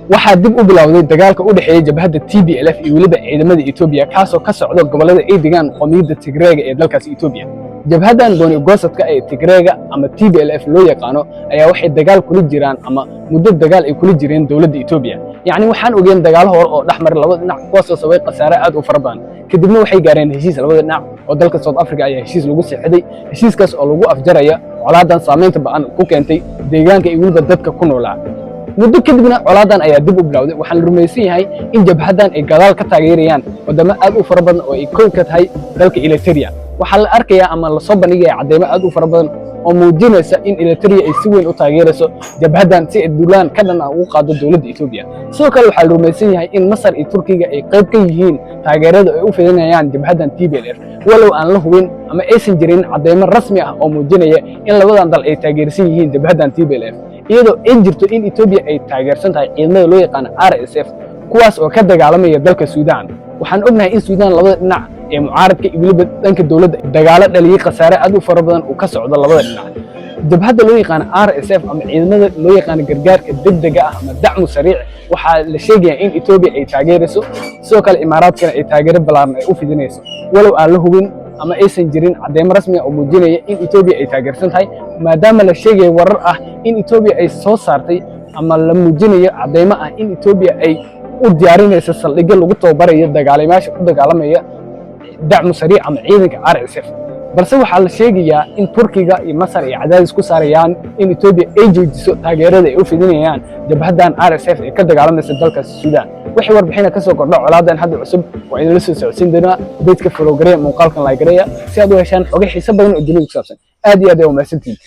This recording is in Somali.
waxaa dib u bilowday dagaalka u dhexeeya jabhadda TPLF iyo weliba ciidamada Itoobiya kaasoo ka socda gobolada ay degaan qowmiyadda Tigreega ee dalkaas Itoobiya. jabhaddan gooni goosadka ee Tigreega ama TPLF loo yaqaano ayaa waxay dagaal kula jiraan ama muddo dagaal ay kula jireen dawladda Itoobiya. yacni waxaan ogeyn dagaal hore oo dhexmar labada dhinac kuwaasoo sabay khasaare aad u fara badan. kadibna waxay gaareen heshiis labada dhinac oo dalka South Africa ayaa heshiis lagu saxiixday. heshiiskaas oo lagu afjaraya colaadan saameynta ba'an ku keentay deegaanka iyo weliba dadka ku noolaa. muddo kadibna colaadan ayaa dib u bilowday. waxaan la rumaysan yahay in jabhaddan ay gadaal ka taageerayaan wadamo aad u fara badan oo ay kow ka tahay dalka Eritrea. waxaa la arkayaa ama la soo bandhigayaa cadeymo aad u fara badan oo muujinaysa in Eritrea ay si weyn u taageerayso jabhaddan si ay duulaan ka dhan ah ugu qaado dawladda Itoobiya. sidoo kale waxaa la rumaysan yahay in Masar iyo Turkiga ay qayb ka yihiin taageerada ay u fidinayaan jabhaddan TPLF walow aan la hubin ama aysan jirin cadeymo rasmi ah oo muujinaya in labadan dal ay taageersan yihiin jabhaddan TPLF, iyadoo ay jirto in Itoobiya ay taageersan tahay ciidamada loo yaqaan RSF kuwaas oo ka dagaalamaya dalka Suudaan. waxaan ognahay in Suudaan labada dhinac ee mucaaradka iyo weliba dhanka dawladda dagaalo dhaliyay khasaare aad u fara badan oo ka socda labada dhinac. jabhadda loo yaqaan RSF ama ciidamada loo yaqaan gargaarka degdega ah ama dacmu sariic waxaa la sheegayaa in Itoobiya ay taageerayso, sidoo kale Imaaraadkana ay taageero ballaaran ay u fidinayso walow aan la hubin ama aysan jirin cadeymo rasmi ah oo muujinaya in Itoobiya ay taageersan tahay, maadaama la sheegayo warar ah in Itoobiya ay soo saartay ama la muujinayo cadeymo ah in Itoobiya ay u diyaarinayso saldhigyo lagu tababarayo dagaalamayaasha ku dagaalamaya dacmu sariic ama ciidanka RSF. balse waxaa la sheegayaa in Turkiga iyo Masar ay cadaadis ku saarayaan in Itoobiya ay joojiso taageerada ay u fidinayaan jabhaddan RSF ee ka dagaalamaysa dalka Suudaan. waxay warbixina ka soo kordha colaadan hadda cusub oo idin la soo socodsiin doona beedka follow gareeya muuqaalkan like gareeya si aad u heshaan xogo xiiso badan oo dunida ku saabsan. aad iyo aad ay u mahadsantihiin.